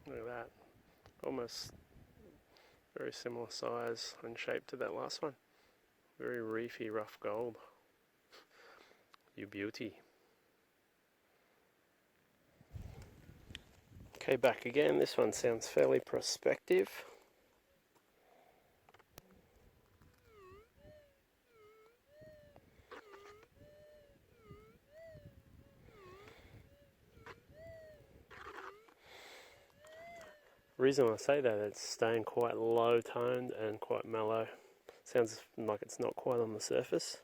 Look at that. Almost very similar size and shape to that last one. Very reefy, rough gold. You beauty. Okay, back again. This one sounds fairly prospective. The reason I say that, it's staying quite low toned and quite mellow. Sounds like it's not quite on the surface.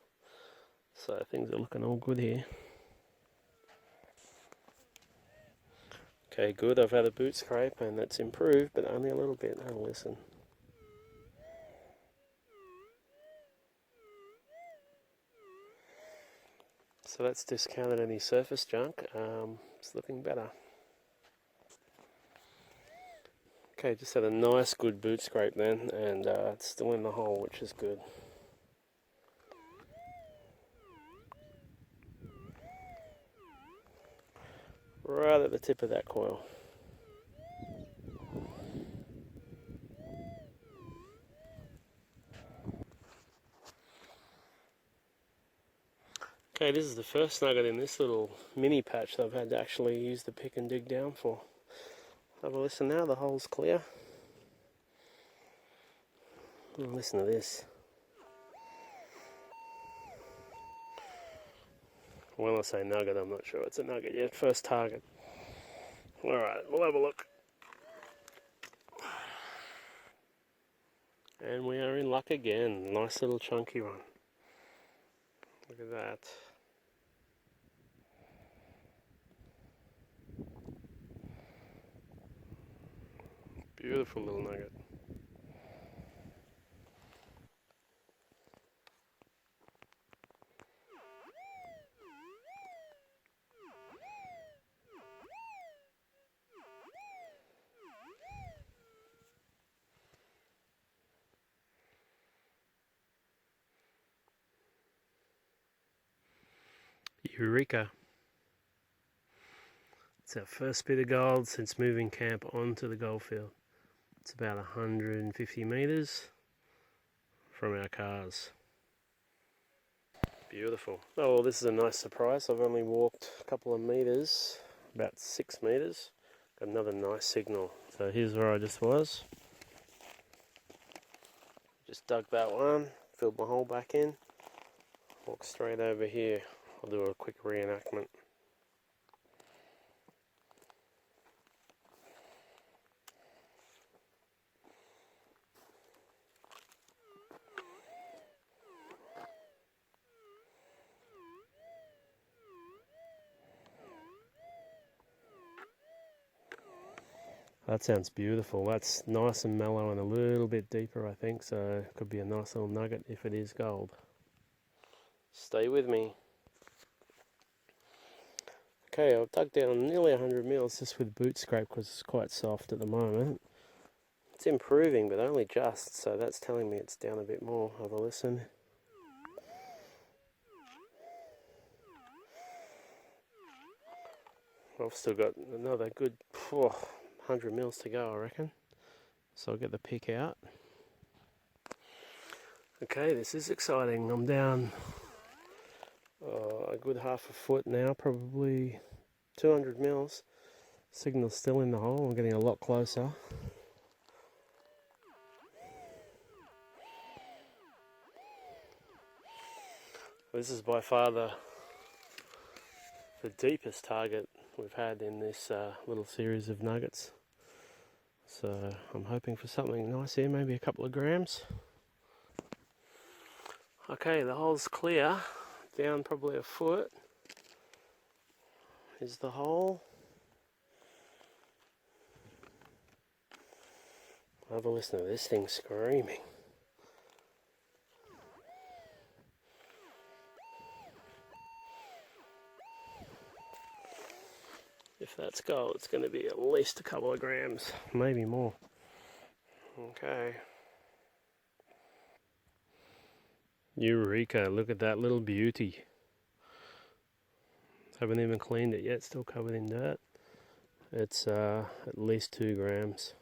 So things are looking all good here. Okay, good. I've had a boot scrape and it's improved, but only a little bit. Now listen. So that's discounted any surface junk. It's looking better. Okay, just had a nice good boot scrape then, and it's still in the hole, which is good. Right at the tip of that coil. Okay, this is the first nugget in this little mini patch that I've had to actually use the pick and dig down for. Have a listen now, the hole's clear. Listen to this. When I say nugget, I'm not sure it's a nugget yet. First target. Alright, we'll have a look. And we are in luck again. Nice little chunky one. Look at that. Beautiful little nugget. Eureka. It's our first bit of gold since moving camp onto the goldfield. It's about 150 metres from our cars. Beautiful. Oh, well, this is a nice surprise. I've only walked a couple of metres, about 6 metres. Got another nice signal. So here's where I just was. Just dug that one, filled my hole back in, walk straight over here. I'll do a quick reenactment. That sounds beautiful. That's nice and mellow and a little bit deeper, I think, so it could be a nice little nugget if it is gold. Stay with me. Okay, I've dug down nearly 100 mils just with boot scrape because it's quite soft at the moment. It's improving, but only just, so that's telling me it's down a bit more. Have a listen. I've still got another good 100 mils to go, I reckon. So I'll get the pick out. Okay, this is exciting. I'm down a good half a foot now, probably 200 mils. Signal's still in the hole. I'm getting a lot closer. This is by far the deepest target we've had in this little series of nuggets. So I'm hoping for something nice here, maybe a couple of grams. Okay, the hole's clear. Down probably a foot is the hole. Have a listen to this thing screaming. If that's gold, it's going to be at least a couple of grams, maybe more. Okay. Eureka, look at that little beauty. Haven't even cleaned it yet, still covered in dirt. It's at least 2 grams.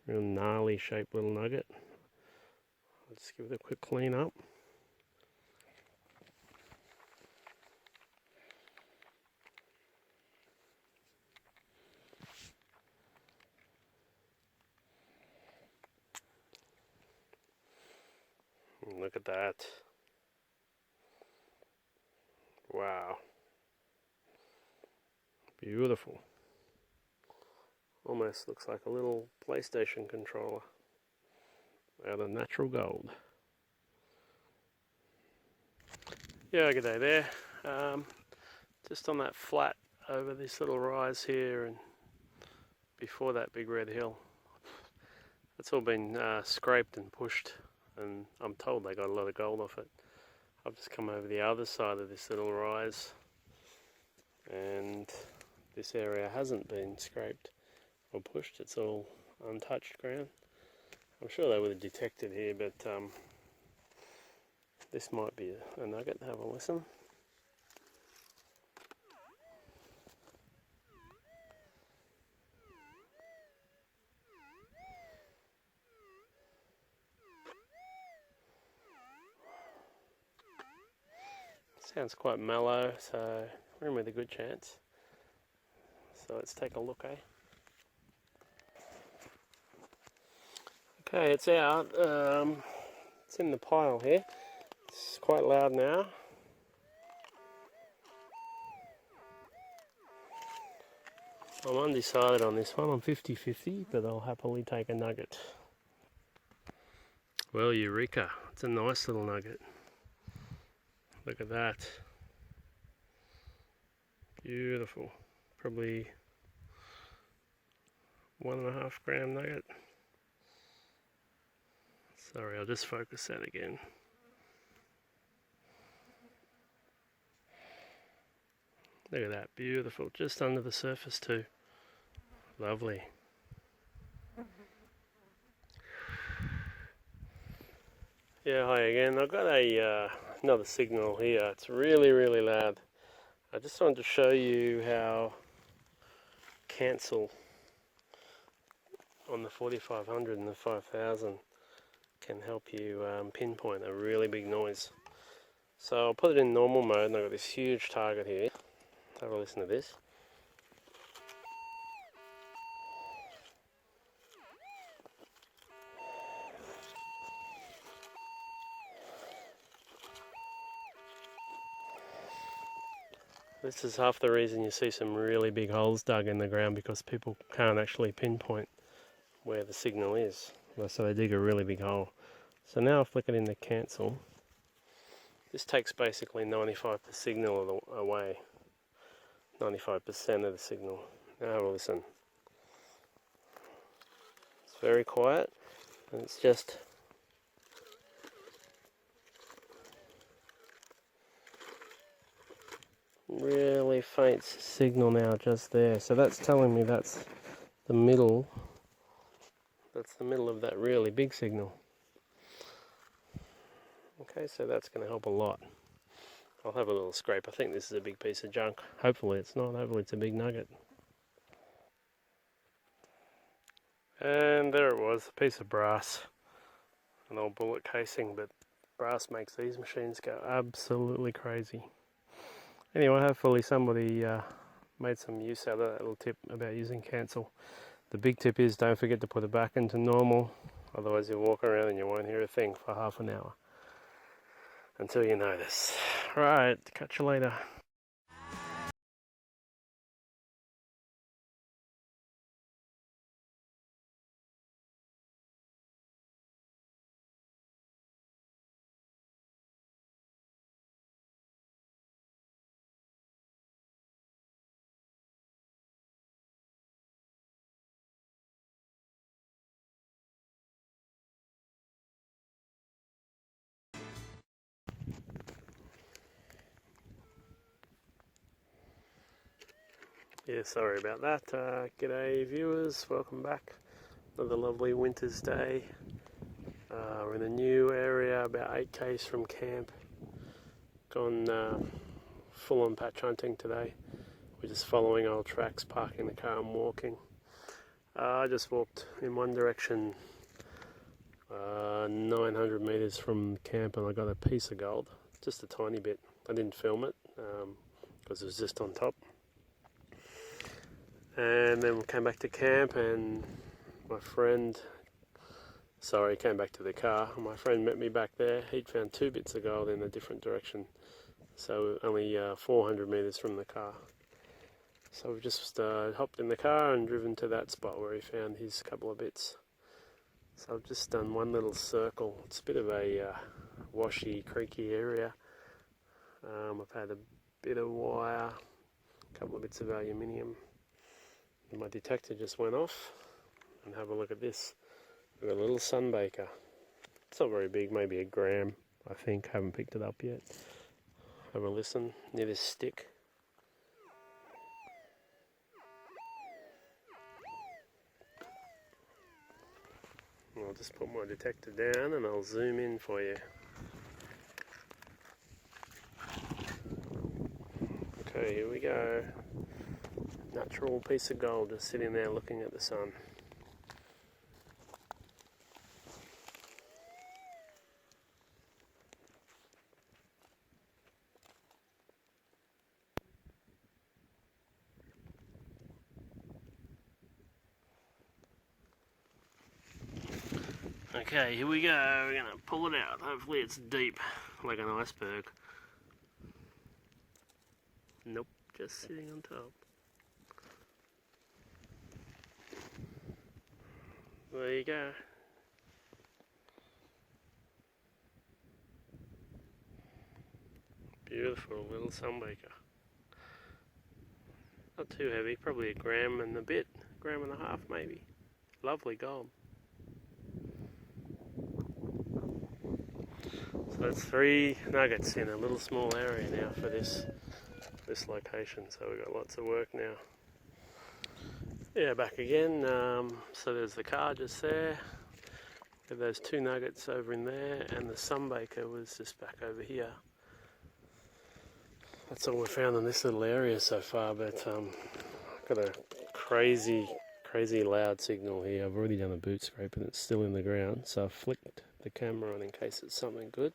Real gnarly shaped little nugget. I'll just give it a quick clean up. Look at that. Wow. Beautiful. Almost looks like a little PlayStation controller out of natural gold. Yeah, good day there. Just on that flat over this little rise here and before that big red hill. It's all been scraped and pushed, and I'm told they got a lot of gold off it. I've just come over the other side of this little rise, and this area hasn't been scraped or pushed. It's all untouched ground. I'm sure they would have detected here, but this might be a nugget. Have a listen. Sounds quite mellow, so we're in with a good chance. So let's take a look, eh? Okay, it's out. It's in the pile here. It's quite loud now. I'm undecided on this one. I'm 50-50, but I'll happily take a nugget. Well, Eureka. It's a nice little nugget. Look at that. Beautiful. Probably 1.5 gram nugget. Sorry, I'll just focus that again. Look at that, beautiful. Just under the surface too. Lovely. Yeah, hi again. I've got another signal here. It's really, really loud. I just wanted to show you how cancel on the 4500 and the 5000 can help you pinpoint a really big noise. So I'll put it in normal mode, and I've got this huge target here. Have a listen to this. This is half the reason you see some really big holes dug in the ground, because people can't actually pinpoint where the signal is. So they dig a really big hole. So now I'll flick it into cancel. This takes basically 95% of the signal away. 95% of the signal. Now we'll listen. It's very quiet, and it's just really faint signal now just there. So that's telling me that's the middle. That's the middle of that really big signal. Okay, so that's going to help a lot. I'll have a little scrape. I think this is a big piece of junk. Hopefully it's not. Hopefully it's a big nugget. And there it was, a piece of brass. An old bullet casing, but brass makes these machines go absolutely crazy. Anyway, hopefully somebody made some use out of that little tip about using cancel. The big tip is don't forget to put it back into normal, otherwise you'll walk around and you won't hear a thing for half an hour. Until you notice. Right, catch you later. Yeah, sorry about that. G'day viewers, welcome back. Another lovely winter's day. We're in a new area, about 8 k's from camp. Gone full on patch hunting today. We're just following old tracks, parking the car and walking. I just walked in one direction 900 metres from camp, and I got a piece of gold, just a tiny bit. I didn't film it because it was just on top. And then we came back to camp, and my friend, came back to the car. My friend met me back there. He'd found 2 bits of gold in a different direction, so only 400 metres from the car. So we've just hopped in the car and driven to that spot where he found his couple of bits. So I've just done one little circle. It's a bit of a washy, creaky area. I've had a bit of wire, a couple of bits of aluminium. And my detector just went off. And have a look at this. We've got a little sunbaker. It's not very big, maybe a gram, I think. Haven't picked it up yet. Have a listen near this stick. I'll just put my detector down and I'll zoom in for you. Okay, here we go. Natural piece of gold just sitting there looking at the sun. Okay, here we go. We're going to pull it out. Hopefully it's deep, like an iceberg. Nope, just sitting on top. There you go. Beautiful little sunbaker. Not too heavy, probably a gram and a bit, gram and a half maybe. Lovely gold. So that's 3 nuggets in a little small area now for this location. So we've got lots of work now. Yeah, back again. So there's the car just there. With those 2 nuggets over in there, and the sunbaker was just back over here. That's all we found in this little area so far, but I've got a crazy loud signal here. I've already done a boot scrape and it's still in the ground, so I've flicked the camera on in case it's something good.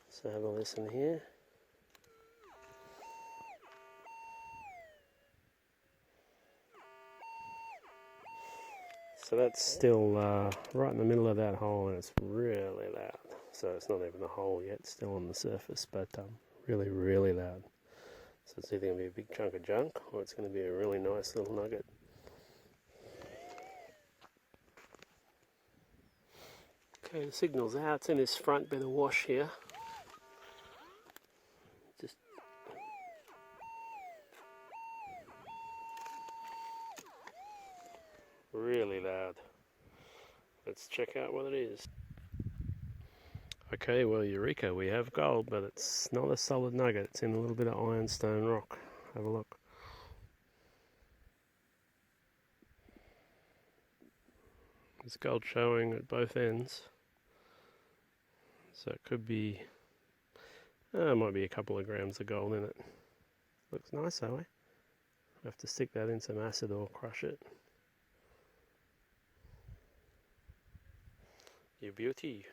So have a listen here. So that's still right in the middle of that hole, and it's really loud. so it's not even a hole yet, still on the surface, but really, really loud. So it's either going to be a big chunk of junk or it's going to be a really nice little nugget. Okay, the signal's out. It's in this front bit of wash here. Just really loud. Let's check out what it is. Okay, well, Eureka, we have gold, but it's not a solid nugget. It's in a little bit of ironstone rock. Have a look. There's gold showing at both ends. So it could be, might be a couple of grams of gold in it. Looks nice though, eh? I have to stick that in some acid or crush it. You beauty.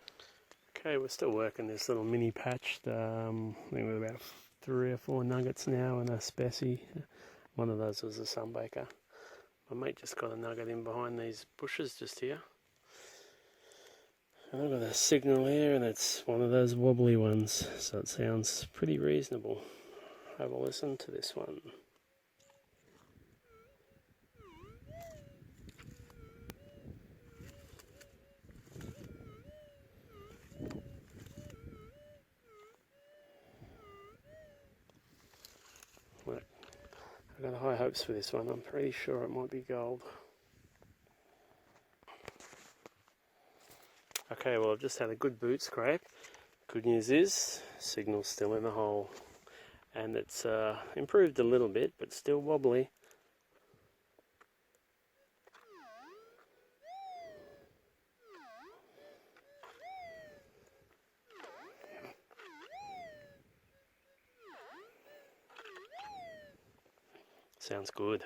Okay, we're still working this little mini patch. I think we're about 3 or 4 nuggets now and a specie. One of those was a sunbaker. My mate just got a nugget in behind these bushes just here. And I've got a signal here and it's one of those wobbly ones, so it sounds pretty reasonable. Have a listen to this one. Look, I've got high hopes for this one. I'm pretty sure it might be gold. Okay, well, I've just had a good boot scrape. Good news is, signal's still in the hole. And it's improved a little bit, but still wobbly. Sounds good.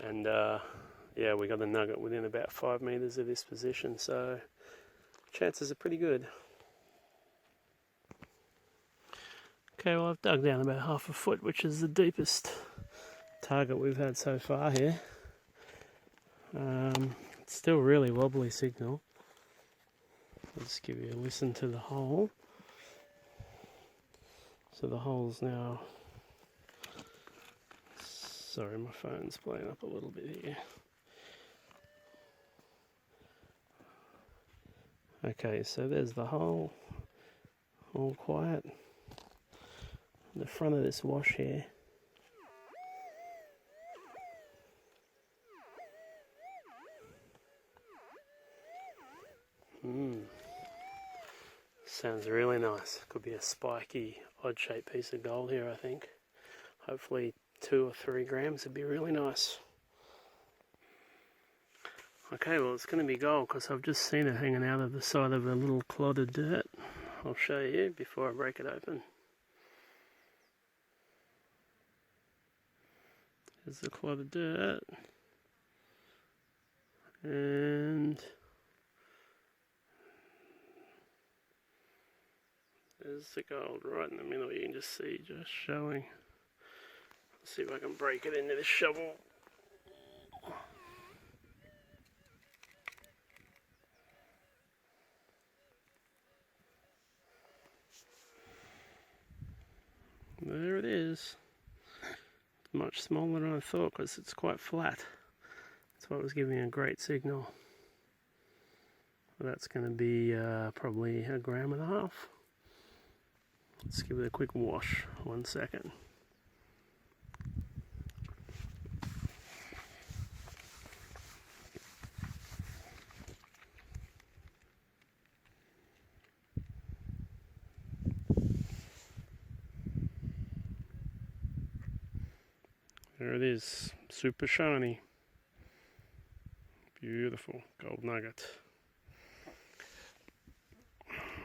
And yeah, we got a nugget within about 5 meters of this position, so chances are pretty good. Okay, well, I've dug down about 1/2 foot, which is the deepest target we've had so far here. It's still really wobbly signal. Let's give you a listen to the hole. So the hole's now... Sorry, my phone's playing up a little bit here. Okay, so there's the hole, all quiet. The front of this wash here. Sounds really nice. Could be a spiky, odd-shaped piece of gold here, I think. Hopefully 2 or 3 grams would be really nice. Okay, well, it's going to be gold because I've just seen it hanging out of the side of a little clod of dirt. I'll show you before I break it open. There's the clod of dirt. And there's the gold right in the middle. You can just see just showing. Let's see if I can break it into this shovel. There it is. It's much smaller than I thought because it's quite flat. That's why it was giving a great signal. Well, that's going to be probably 1.5 grams. Let's give it a quick wash. 1 second. There it is, super shiny. Beautiful gold nugget.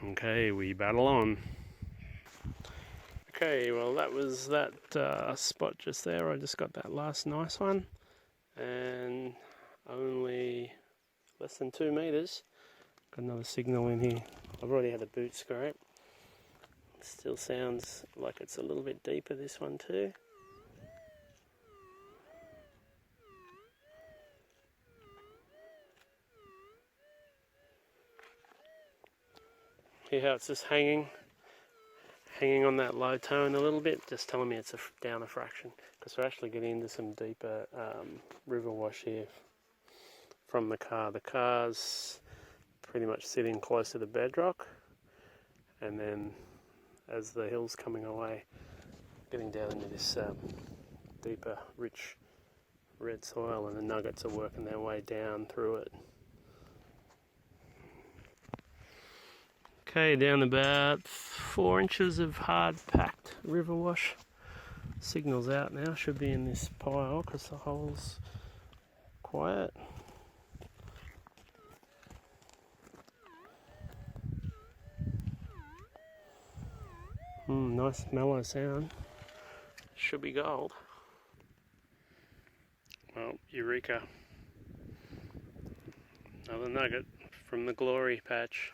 Okay, we battle on. Okay, well, that was that spot just there. I just got that last nice one, and only less than 2 meters. Got another signal in here. I've already had a boot scrape. Still sounds like it's a little bit deeper, this one too. Hear how it's just hanging on that low tone a little bit, just telling me it's down a fraction, because we're actually getting into some deeper river wash here from the car. The car's pretty much sitting close to the bedrock, and then as the hill's coming away, getting down into this deeper, rich red soil, and the nuggets are working their way down through it. Okay, down about 4 inches of hard packed river wash. Signal's out now, should be in this pile because the hole's quiet. Nice mellow sound. Should be gold. Well, eureka. Another nugget from the glory patch.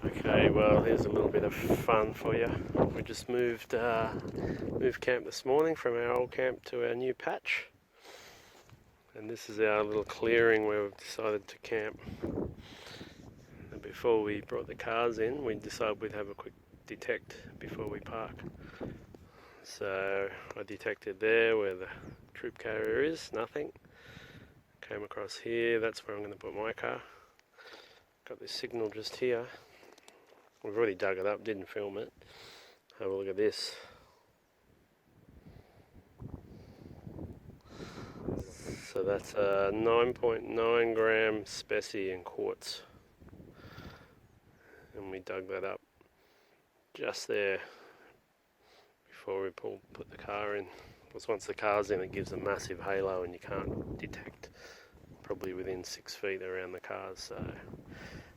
Okay, well, here's a little bit of fun for you. We just moved camp this morning from our old camp to our new patch. And this is our little clearing where we've decided to camp. And before we brought the cars in, we decided we'd have a quick detect before we park. So I detected there where the troop carrier is, nothing. Came across here, that's where I'm going to put my car. Got this signal just here. We've already dug it up, didn't film it. Have a look at this. So that's a 9.9 gram specie in quartz. And we dug that up just there before we put the car in. Because once the car's in, it gives a massive halo and you can't detect probably within 6 feet around the cars. So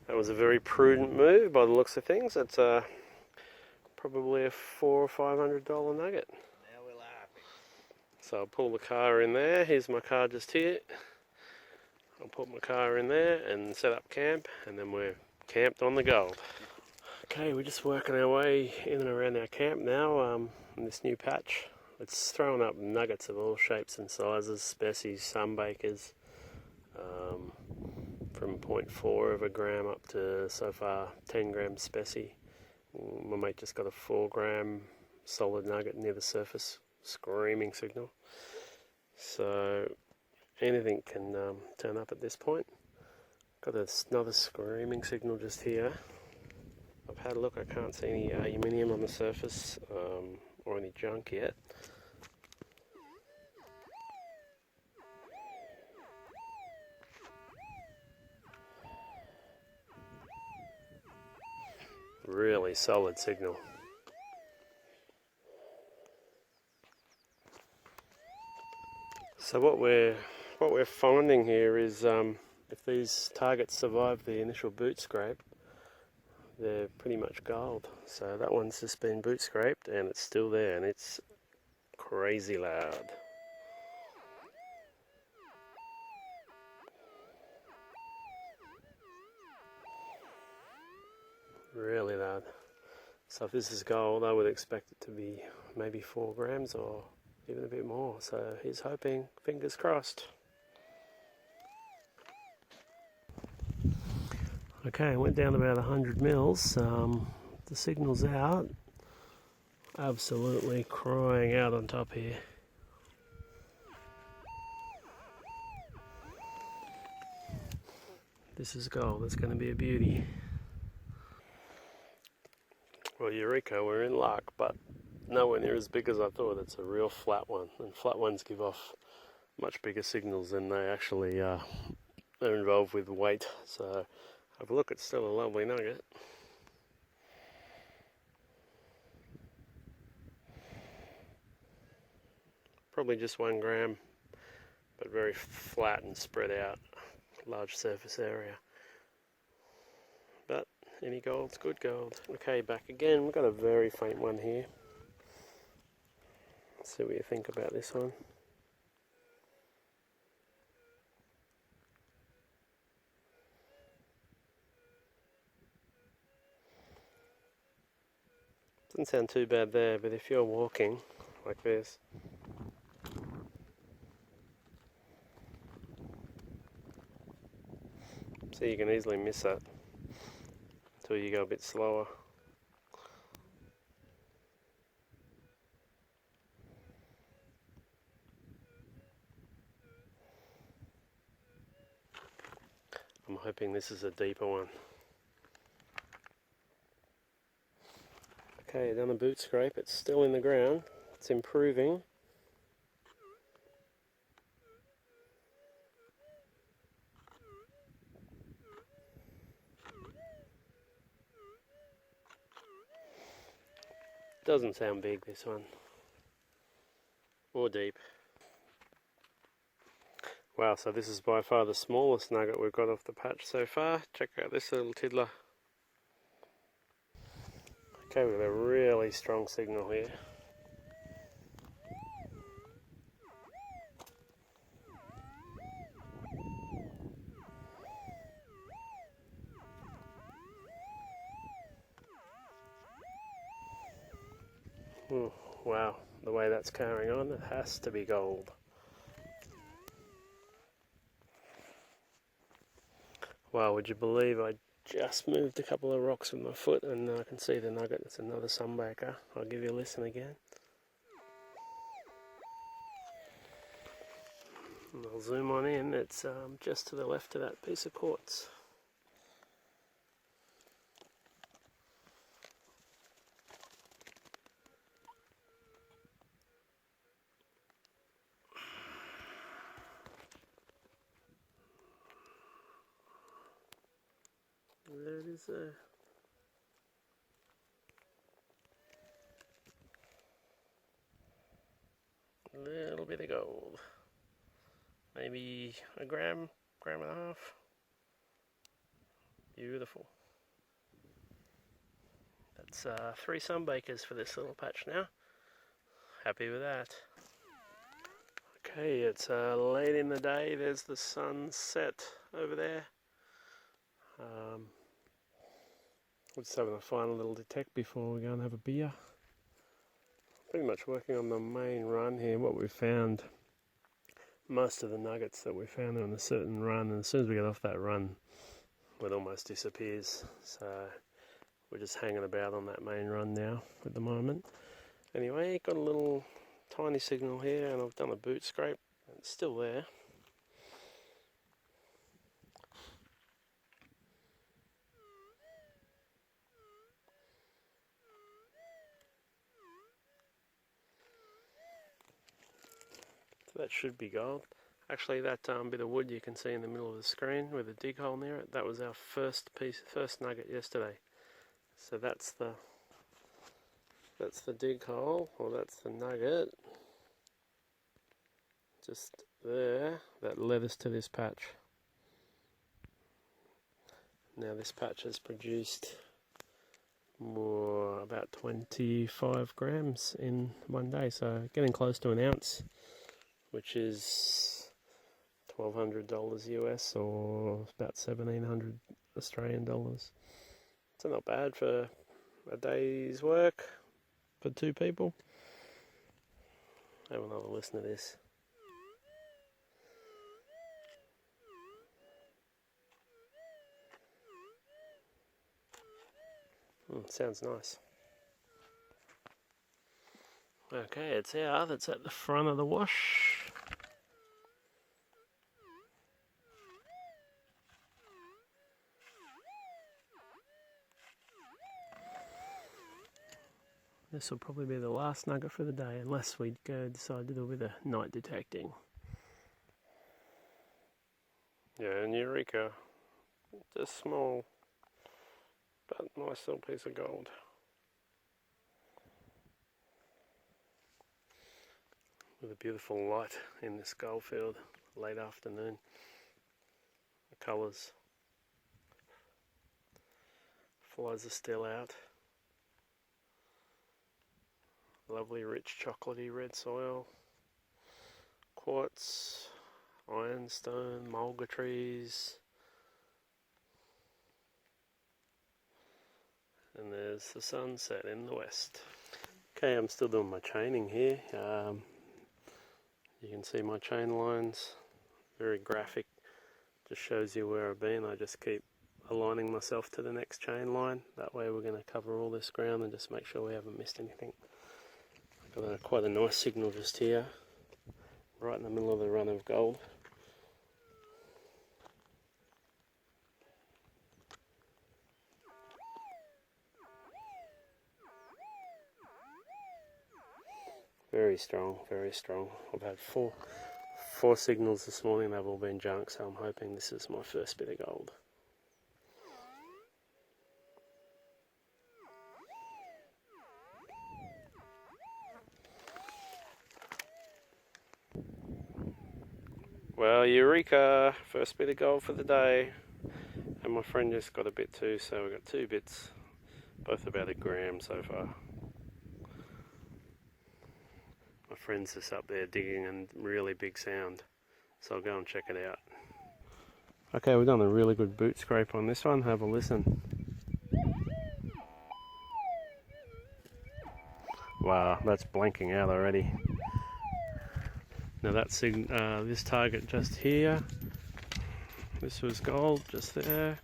that was a very prudent move by the looks of things. It's probably a $400 or $500 nugget. Now we're laughing. So I'll pull the car in there. Here's my car just here. I'll put my car in there and set up camp, and then we're camped on the gold. Okay, we're just working our way in and around our camp now in this new patch. It's throwing up nuggets of all shapes and sizes, species, sunbakers, from 0.4 of a gram up to so far 10 gram specie. My mate just got a 4 gram solid nugget near the surface, screaming signal. So anything can turn up at this point. Got another screaming signal just here. I've had a look, I can't see any aluminium on the surface or any junk yet. Really solid signal. So what we're finding here is if these targets survive the initial boot scrape, they're pretty much gold. So that one's just been boot scraped and it's still there, and it's crazy loud. Really loud. So if this is gold, I would expect it to be maybe 4 grams or even a bit more. So he's hoping, fingers crossed. Okay, I went down about 100 mils. The signal's out. Absolutely crying out on top here. This is gold. It's going to be a beauty. Well, eureka, we're in luck, but nowhere near as big as I thought. It's a real flat one, and flat ones give off much bigger signals than they actually are involved with weight. So have a look, it's still a lovely nugget. Probably just 1 gram, but very flat and spread out, large surface area. But any gold's good gold. Okay, back again. We've got a very faint one here. Let's see what you think about this one. Doesn't sound too bad there, but if you're walking like this, so you can easily miss that. till you go a bit slower. I'm hoping this is a deeper one. Okay, done a boot scrape. It's still in the ground. It's improving. Doesn't sound big, this one. Or deep. Wow, so this is by far the smallest nugget we've got off the patch so far. Check out this little tiddler. Okay, we've got a really strong signal here. Ooh, wow, the way that's carrying on, it has to be gold. Wow, would you believe I just moved a couple of rocks with my foot and I can see the nugget. It's another sunbaker. I'll give you a listen again. And I'll zoom on in. It's just to the left of that piece of quartz. There it is there. A little bit of gold. Maybe a gram, gram and a half. Beautiful. That's 3 sunbakers for this little patch now. Happy with that. Okay, it's late in the day. There's the sunset over there. We're just having a final little detect before we go and have a beer. Pretty much working on the main run here. What we've found, most of the nuggets that we found are on a certain run, and as soon as we get off that run, it almost disappears. So we're just hanging about on that main run now at the moment. Anyway, got a little tiny signal here, and I've done a boot scrape. It's still there. So that should be gold. Actually, that bit of wood you can see in the middle of the screen with a dig hole near it, that was our first nugget yesterday. So that's the dig hole, or that's the nugget, just there, that led us to this patch. Now this patch has produced about 25 grams in one day, so getting close to an ounce, which is $1,200 US or about 1,700 Australian dollars. So not bad for a day's work for 2 people. Have another listen to this. Sounds nice. Okay, it's out. It's at the front of the wash. This will probably be the last nugget for the day, unless we decide to do a bit of night detecting. Yeah, and Eureka. Just small, but nice little piece of gold. With a beautiful light in this gold field, late afternoon. The colours. Flies are still out. Lovely rich chocolatey red soil. Quartz, ironstone, mulga trees. And there's the sunset in the west. Okay, I'm still doing my chaining here. You can see my chain lines, very graphic, just shows you where I've been. I just keep aligning myself to the next chain line. That way we're going to cover all this ground and just make sure we haven't missed anything. Got quite a nice signal just here, right in the middle of the run of gold. Very strong, very strong. I've had four signals this morning, they've all been junk, so I'm hoping this is my first bit of gold. Well, eureka! First bit of gold for the day. And my friend just got a bit too, so we've got 2 bits, both about 1 gram so far. My friend's just up there digging a really big sound, so I'll go and check it out. Okay, we've done a really good boot scrape on this one, have a listen. Wow, that's blanking out already. Now that's this target just here. This was gold just there.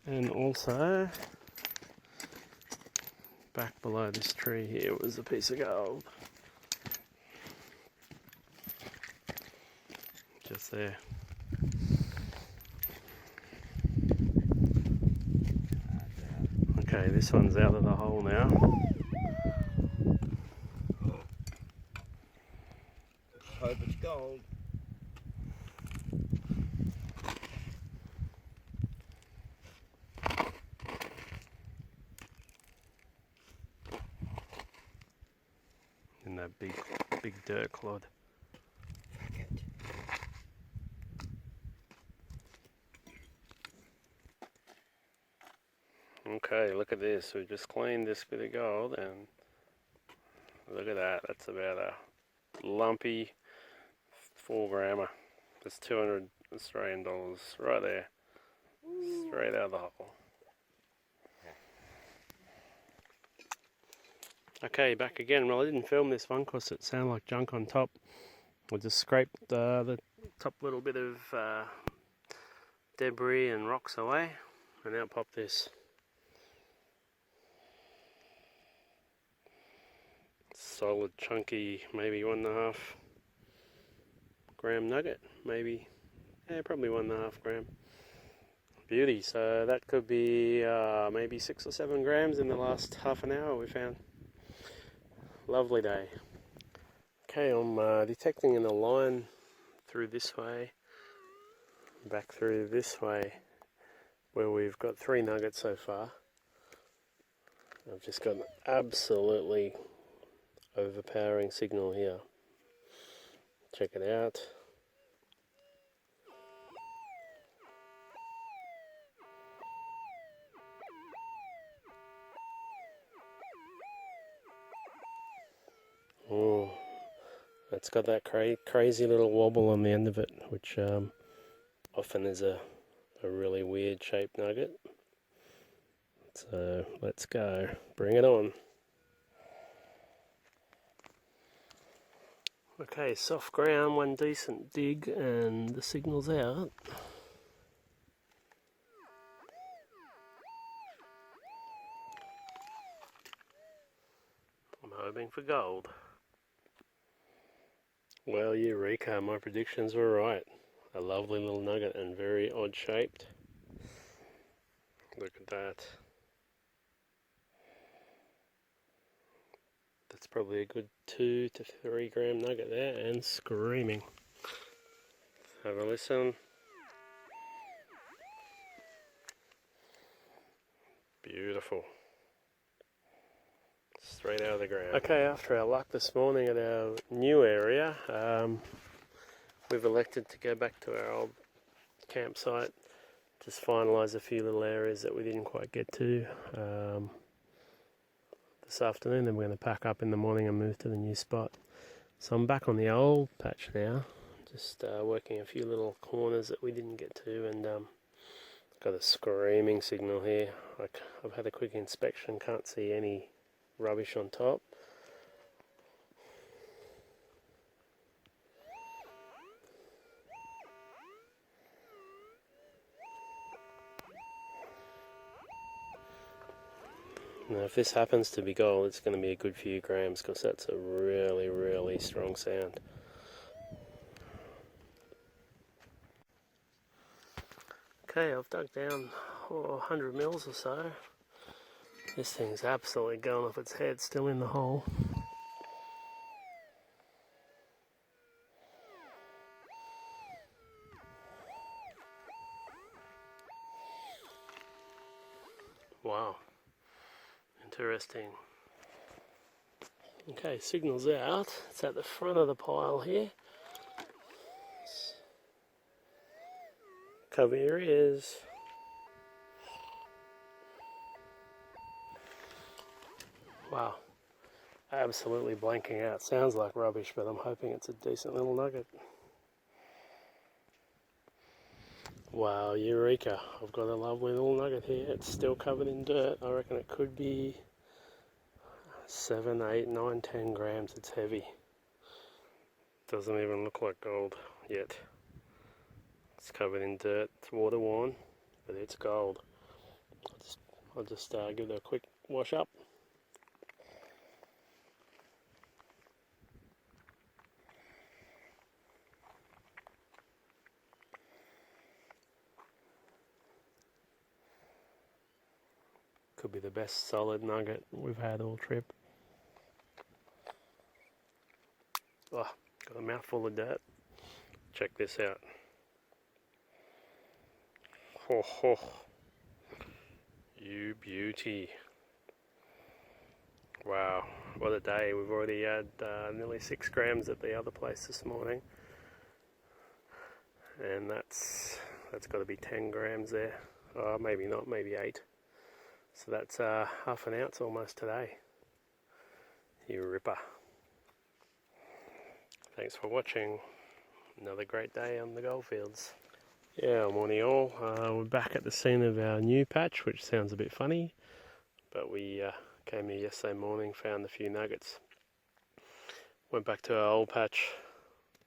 And also, back below this tree here was a piece of gold. Just there. Okay, this one's out of the hole now. Hope it's gold. In that big dirt clod. Okay, look at this. We just cleaned this bit of gold and look at that. That's about a lumpy 4 grammer. That's 200 Australian dollars right there. Straight out of the hole. Okay, back again. Well, I didn't film this one because it sounded like junk on top. I just scraped the top little bit of debris and rocks away, and out popped this. Solid, chunky, maybe 1.5 gram nugget, maybe, yeah, probably 1.5 gram. Beauty. So that could be maybe 6 or 7 grams in the last half an hour we found. Lovely day. Okay, I'm detecting in a line through this way, back through this way, where we've got 3 nuggets so far. I've just got an absolutely overpowering signal here. Check it out. Oh, it's got that crazy little wobble on the end of it, which often is a really weird shaped nugget. So let's go, bring it on. Okay, soft ground, 1 decent dig, and the signal's out. I'm hoping for gold. Well, eureka, my predictions were right. A lovely little nugget and very odd shaped. Look at that. That's probably a good 2 to 3 gram nugget there, and screaming. Have a listen. Beautiful. Straight out of the ground. Okay, after our luck this morning at our new area, we've elected to go back to our old campsite, just finalise a few little areas that we didn't quite get to this afternoon. Then we're going to pack up in the morning and move to the new spot. So I'm back on the old patch now, just working a few little corners that we didn't get to, and got a screaming signal here. I've had a quick inspection, can't see any rubbish on top. if this happens to be gold, it's going to be a good few grams because that's a really, really strong sound. Okay, I've dug down 100 mils or so. This thing's absolutely going off its head, still in the hole. Wow, interesting. Okay, signal's out. It's at the front of the pile here. Cover your ears. Wow, absolutely blanking out. Sounds like rubbish, but I'm hoping it's a decent little nugget. Wow, eureka. I've got a lovely little nugget here. It's still covered in dirt. I reckon it could be 7, 8, 9, 10 grams. It's heavy. Doesn't even look like gold yet. It's covered in dirt. It's water worn, but it's gold. I'll just give it a quick wash up. Could be the best solid nugget we've had all trip. Oh, got a mouthful of dirt. Check this out. Ho ho. You beauty. Wow, what a day. We've already had nearly 6 grams at the other place this morning. And that's got to be 10 grams there. Maybe not, maybe 8. So that's half an ounce almost today. You ripper. Thanks for watching. Another great day on the goldfields. Yeah, morning all. We're back at the scene of our new patch, which sounds a bit funny, but we came here yesterday morning, found a few nuggets. Went back to our old patch.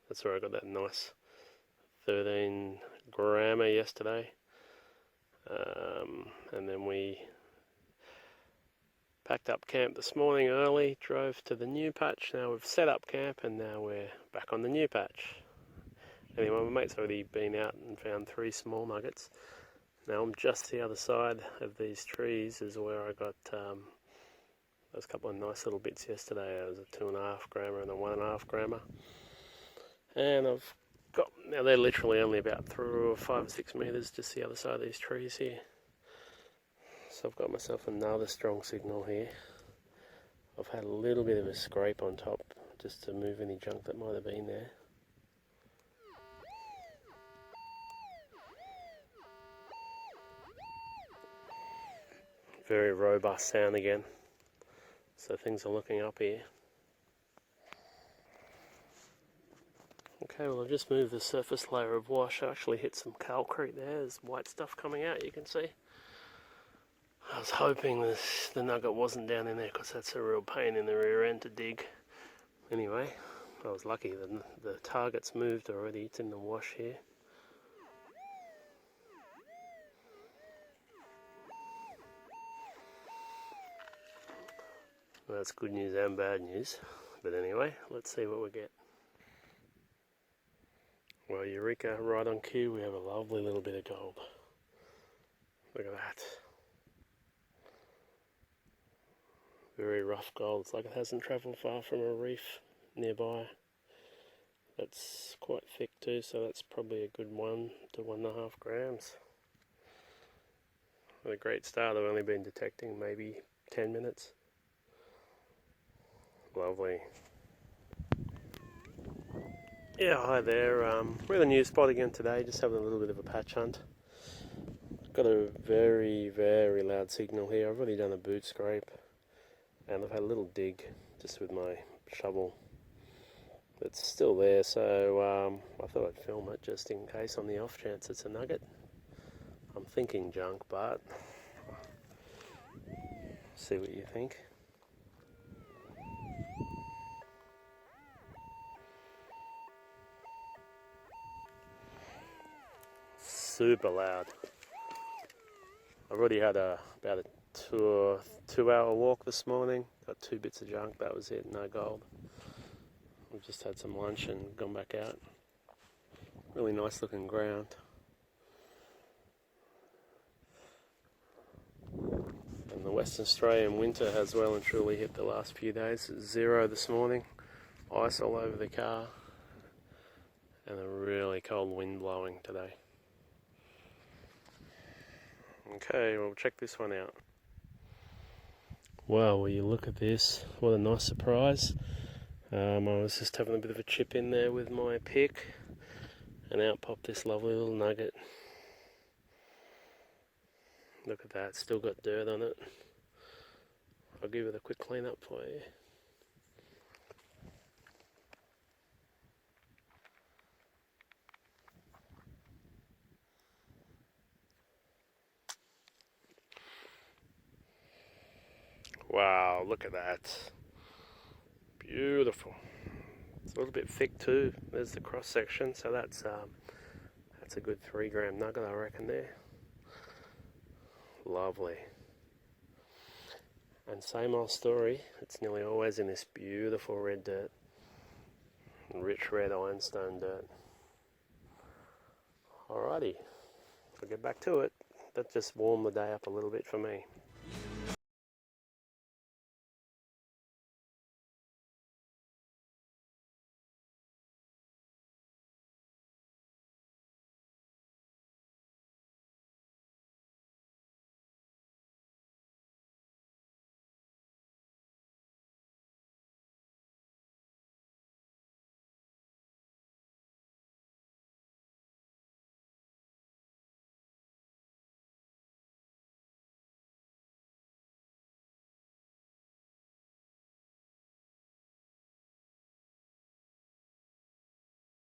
That's where I got that nice 13 grammer yesterday. And then we packed up camp this morning early, drove to the new patch. Now we've set up camp and now we're back on the new patch. Anyway, my mate's already been out and found 3 small nuggets. Now I'm just the other side of these trees is where I got those couple of nice little bits yesterday. There was a 2.5 grammer and a 1.5 grammer. And I've got, now they're literally only about 5 or 6 metres just the other side of these trees here. So I've got myself another strong signal here. I've had a little bit of a scrape on top just to move any junk that might have been there. Very robust sound again. So things are looking up here. Okay, well I've just moved the surface layer of wash. I actually hit some calcrete there. There's white stuff coming out, you can see. I was hoping the nugget wasn't down in there because that's a real pain in the rear end to dig. Anyway, I was lucky. The target's moved already. It's in the wash here. Well, that's good news and bad news. But anyway, let's see what we get. Well, eureka, right on cue. We have a lovely little bit of gold. Look at that. Very rough gold. It's like it hasn't travelled far from a reef nearby. That's quite thick too, so that's probably a good 1 to 1.5 grams. What a great start. I've only been detecting maybe 10 minutes. Lovely. Yeah, hi there. We're at a new spot again today, just having a little bit of a patch hunt. Got a very, very loud signal here. I've already done a boot scrape. And I've had a little dig just with my shovel. It's still there, so I thought I'd film it just in case on the off chance it's a nugget. I'm thinking junk, but see what you think. Super loud. I've already had about a 2-hour walk this morning. Got 2 bits of junk, that was it, no gold. We've just had some lunch and gone back out. Really nice looking ground. And the Western Australian winter has well and truly hit the last few days. It's 0 this morning, ice all over the car, and a really cold wind blowing today. Okay, we'll check this one out. Wow, will you look at this? What a nice surprise. I was just having a bit of a chip in there with my pick, and out popped this lovely little nugget. Look at that, still got dirt on it. I'll give it a quick clean up for you. Wow, look at that. Beautiful. It's a little bit thick too. There's the cross section, so that's a good 3 gram nugget, I reckon there. Lovely. And same old story, it's nearly always in this beautiful red dirt. Rich red ironstone dirt. Alrighty, I'll get back to it. That just warmed the day up a little bit for me.